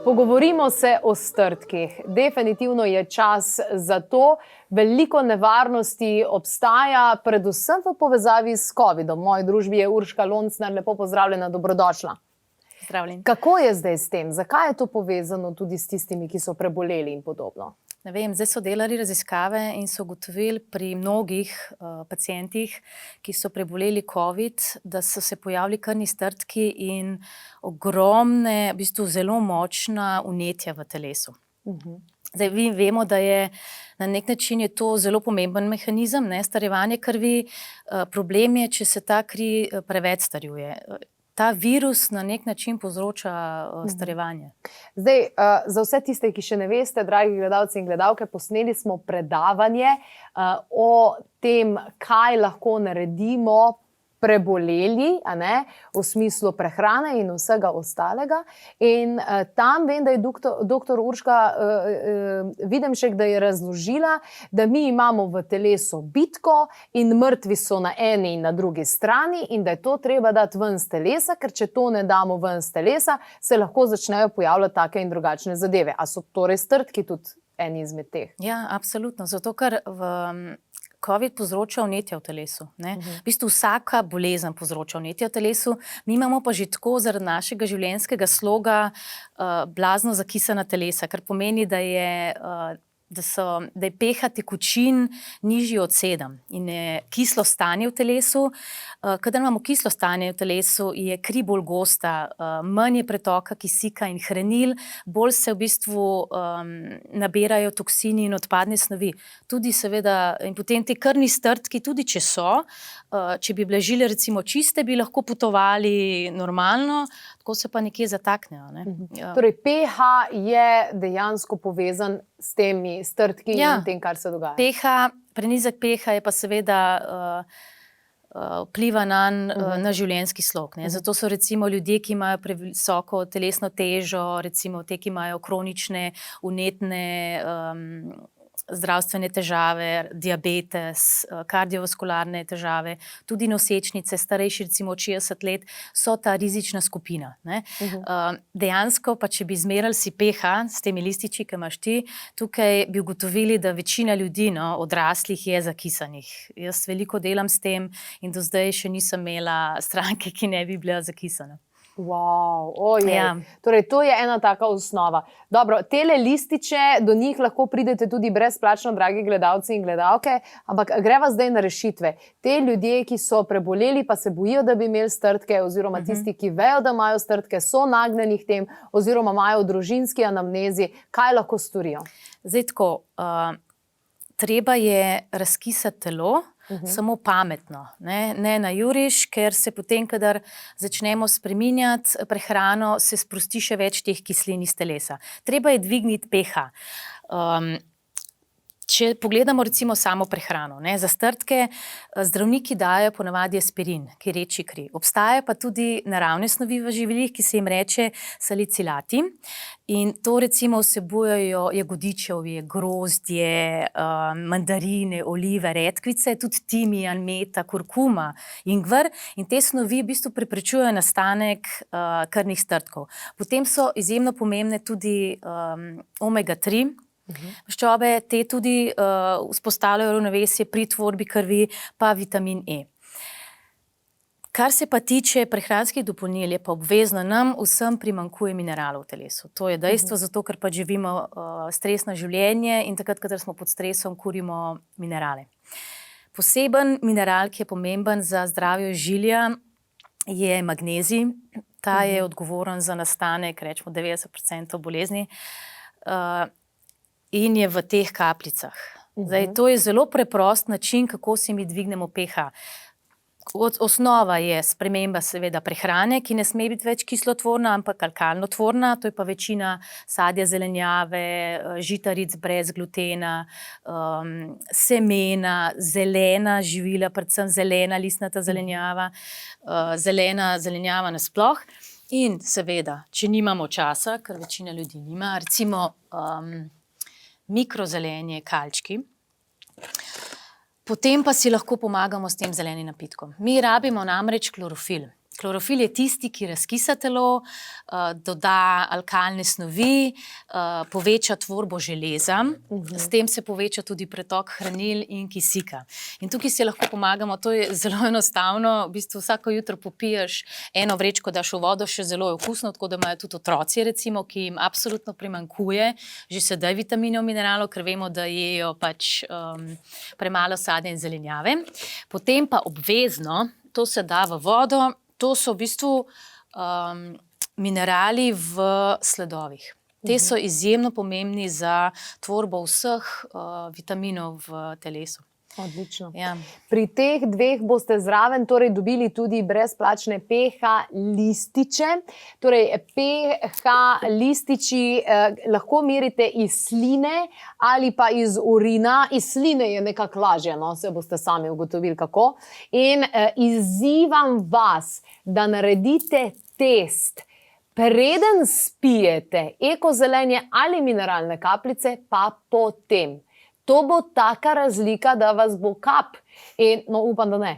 Pogovorimo se o strdkih. Definitivno je čas za to. Veliko nevarnosti obstaja, predvsem v povezavi s COVID-om. V moji družbi je Urška Loncner, lepo pozdravljena, dobrodošla. Pozdravljen. Kako je zdaj s tem? Zakaj je to povezano tudi s tistimi, ki so preboleli in podobno? Ne vem, zdaj so delali raziskave in so ugotovili pri mnogih pacientih, ki so preboleli COVID, da so se pojavili krvni strdki in ogromne, v bistvu zelo močna vnetja v telesu. Zdaj, vemo, da je na nek način je to zelo pomemben mehanizem, starjevanje krvi. Problem je, če se ta kri preveč starjuje. Ta virus na nek način povzroča starjevanje. Zdaj, za vse tiste, ki še ne veste, dragi gledalci in gledalke, posneli smo predavanje o tem, kaj lahko naredimo preboleli, v smislu prehrane in vsega ostalega. In tam vem, da je doktor Urška Videmšek, da je razložila, da mi imamo v telesu bitko in mrtvi so na eni in na drugi strani in da je to treba dati ven z telesa, ker če to ne damo ven z telesa, se lahko začnejo pojavljati take in drugačne zadeve. A so torej strdki tudi eni izmed teh? Ja, absolutno. Zato, ker COVID povzroča vnetja v telesu. V bistvu vsaka bolezen povzroča vnetja v telesu. Mi imamo pa že tako zaradi našega življenjskega sloga blazno zakisana telesa, kar pomeni, da je pH tekočin nižji od 7 in je kislo stanje v telesu. Kadar imamo kislo stanje v telesu, je kri bolj gosta, manj je pretoka kisika in hranil, bolj se v bistvu nabirajo toksini in odpadne snovi. Tudi seveda, in potem te krvni strdki, tudi če so, če bi bile žile recimo čiste, bi lahko potovali normalno, tako se pa nekje zataknejo. Torej, pH je dejansko povezan s temi strdki in tem, kar se dogaja. Prenizek pH je pa seveda vpliva na življenjski slog. Zato so recimo ljudje, ki imajo previsoko telesno težo, recimo te, ki imajo kronične vnetne zdravstvene težave, diabetes, kardiovaskularne težave, tudi nosečnice, starejši recimo od 60 let, so ta rizična skupina. Dejansko pa, če bi izmerili si pH s temi lističi, ki imaš ti, tukaj bi ugotovili, da večina ljudi, odraslih, je zakisanih. Jaz veliko delam s tem in do zdaj še nisem imela stranke, ki ne bi bila zakisana. Torej, to je ena taka osnova. Dobro, tele lističe, do njih lahko pridete tudi brezplačno, dragi gledalci in gledalke, ampak greva zdaj na rešitve. Te ljudje, ki so preboleli, pa se bojijo, da bi imeli strdke, oziroma tisti, ki vejo, da imajo strdke, so nagnjeni k tem, oziroma imajo v družinski anamnezi, kaj lahko storijo? Zdaj tako, treba je razkisati telo, samo pametno, ne na juriš, ker se potem, kadar začnemo spreminjati prehrano, se sprosti še več teh kislin iz telesa. Treba je dvigniti pH. Če pogledamo recimo samo prehrano, za strdke zdravniki dajo ponavadi aspirin, ki reči kri. Obstajajo pa tudi naravne snovi v živilih, ki se jim reče salicilati. In to recimo vsebujejo jagodičevje, grozdje, mandarine, olive, redkvice, tudi timijan, meta, kurkuma, ingver. In te snovi v bistvu preprečujejo nastanek krvnih strdkov. Potem so izjemno pomembne tudi omega 3 maščobe, te tudi vzpostavljajo ravnovesje pri tvorbi krvi, pa vitamin E. Kar se pa tiče prehranskih dopolnil, je pa obvezno, nam vsem primanjkuje mineralov v telesu. To je dejstvo, zato ker pa živimo stresno življenje in takrat, kadar smo pod stresom, kurimo minerale. Poseben mineral, ki je pomemben za zdravje žilja, je magnezij. Ta je odgovoren za nastanek, rečemo 90% bolezni. In je v teh kapljicah. Zdaj, to je zelo preprost način, kako si mi dvignemo pH. Osnova je sprememba seveda prehrane, ki ne sme biti več kislotvorna, ampak alkalnotvorna. To je pa večina sadja, zelenjave, žitaric brez glutena, semena, zelena živila, predvsem zelena listnata zelenjava, zelena zelenjava nasploh. In seveda, če nimamo časa, ker večina ljudi nima, recimo mikrozelenje, kalčki. Potem pa si lahko pomagamo s tem zelenim napitkom. Mi rabimo namreč klorofil. Klorofil je tisti, ki razkisa telo, doda alkalne snovi, poveča tvorbo železa, s tem se poveča tudi pretok hranil in kisika. In tukaj si lahko pomagamo, to je zelo enostavno, v bistvu vsako jutro popiješ eno vrečko, daš v vodo, še zelo je okusno, tako da imajo tudi otroci, recimo, ki jim absolutno primanjkuje že sedaj vitaminov, mineralov, ker vemo, da jejo pač premalo sadja in zelenjave. Potem pa obvezno, to se da v vodo. To so v bistvu minerali v sledovih. Te so izjemno pomembni za tvorbo vseh vitaminov v telesu. Odlično. Ja. Pri teh dveh boste zraven torej dobili tudi brezplačne pH lističe. Torej, pH lističi lahko merite iz sline ali pa iz urina. Iz sline je nekako lažje, no, se boste sami ugotovili kako. In izzivam vas, da naredite test. Preden spijete ekozelenje ali mineralne kapljice, pa potem. To bo taka razlika, da vas bo kap. In, no, upam, da ne.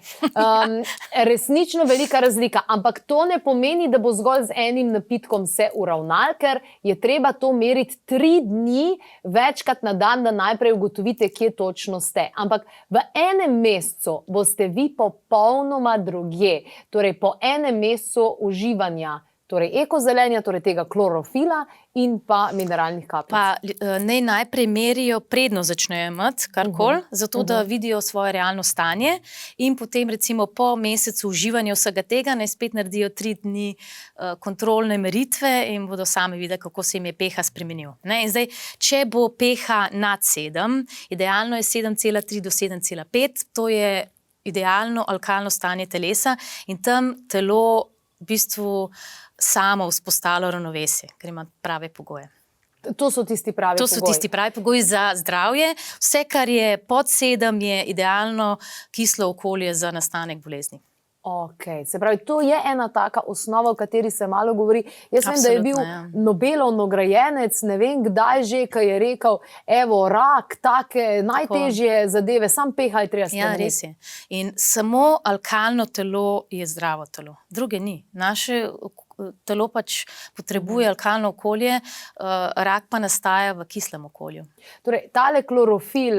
Resnično velika razlika, ampak to ne pomeni, da bo zgolj z enim napitkom se uravnal, ker je treba to meriti 3 dni večkrat na dan, da najprej ugotovite, kje točno ste. Ampak v enem mesecu boste vi popolnoma drugje. Torej, po enem mesecu uživanja torej ekozelenja, torej tega klorofila in pa mineralnih kapljic. Pa naj najprej merijo, predno začnejo imeti karkoli, zato da vidijo svoje realno stanje in potem recimo po mesecu uživanja vsega tega naj spet naredijo 3 dni kontrolne meritve in bodo sami videli, kako se jim je pH spremenil. Ne? In zdaj, če bo pH nad 7, idealno je 7,3 do 7,5, to je idealno alkalno stanje telesa in tam telo v bistvu samo vzpostavlja ravnovesje, ker ima prave pogoje. To so tisti pravi pogoji. To so tisti pravi pogoji za zdravje. Vse, kar je pod 7, je idealno kislo okolje za nastanek bolezni. Ok, se pravi, to je ena taka osnova, o kateri se malo govori. Jaz vem, da je bil Nobelov nagrajenec, ne vem kdaj že, ki je rekel, evo, rak, take najtežje zadeve, sam pH je treba spremeniti. Ja, res je. In samo alkalno telo je zdravo telo. Druge ni. Naše telo pač potrebuje alkalno okolje, rak pa nastaja v kislem okolju. Torej, tale klorofil,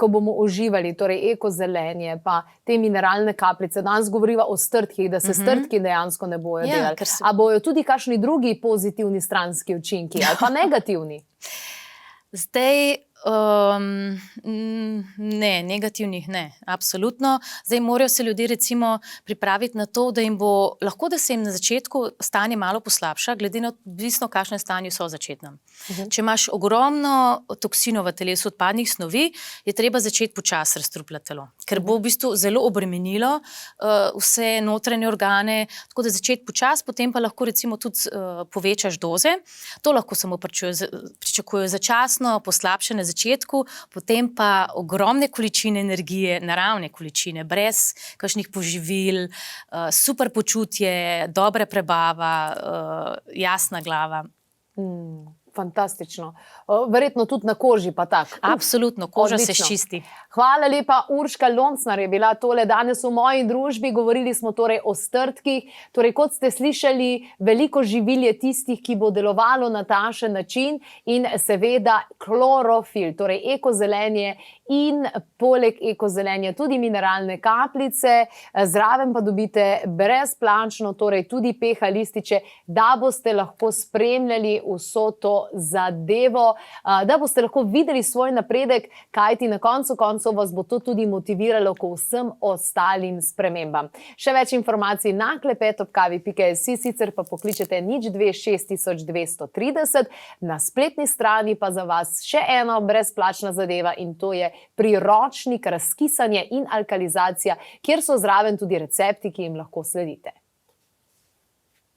ko bomo uživali, torej ekozelenje, pa te mineralne kapljice, danes govoriva o strtkih, da se strtki dejansko ne bojo delali. A bojo tudi kakšni drugi pozitivni stranski učinki ali pa negativni? Zdaj, ne, negativnih ne, absolutno. Zdaj morajo se ljudje recimo pripraviti na to, da jim bo, lahko da se jim na začetku stanje malo poslabša, glede na odvisno, kakšnem stanju so v začetnem. Če imaš ogromno toksinov v telesu, odpadnih snovi, je treba začeti počasi razstrupljati telo, ker bo v bistvu zelo obremenilo vse notranje organe, tako da začeti počasi, potem pa lahko recimo tudi povečaš doze. To lahko samo pričakujejo začasno, poslabšane začetku, potem pa ogromne količine energije, naravne količine, brez kakšnih poživil, super počutje, dobra prebava, jasna glava. Fantastično. Verjetno tudi na koži pa tak. Absolutno, koža se čisti. Hvala lepa, Urška Loncnar je bila tole danes v moji družbi. Govorili smo torej o strtkih. Torej, kot ste slišali, veliko živil je tistih, ki bo delovalo na takšen način in seveda klorofil, torej ekozelenje in poleg ekozelenja tudi mineralne kapljice. Zraven pa dobite brezplačno, torej tudi pH lističe, da boste lahko spremljali vso to zadevo, da boste lahko videli svoj napredek, kajti na koncu koncev vas bo to tudi motiviralo k vsem ostalim spremembam. Še več informacij na klepet@kavi.si, sicer pa pokličete 02 6230, na spletni strani pa za vas še ena brezplačna zadeva in to je priročnik razkisanje in alkalizacija, kjer so zraven tudi recepti, ki jim lahko sledite.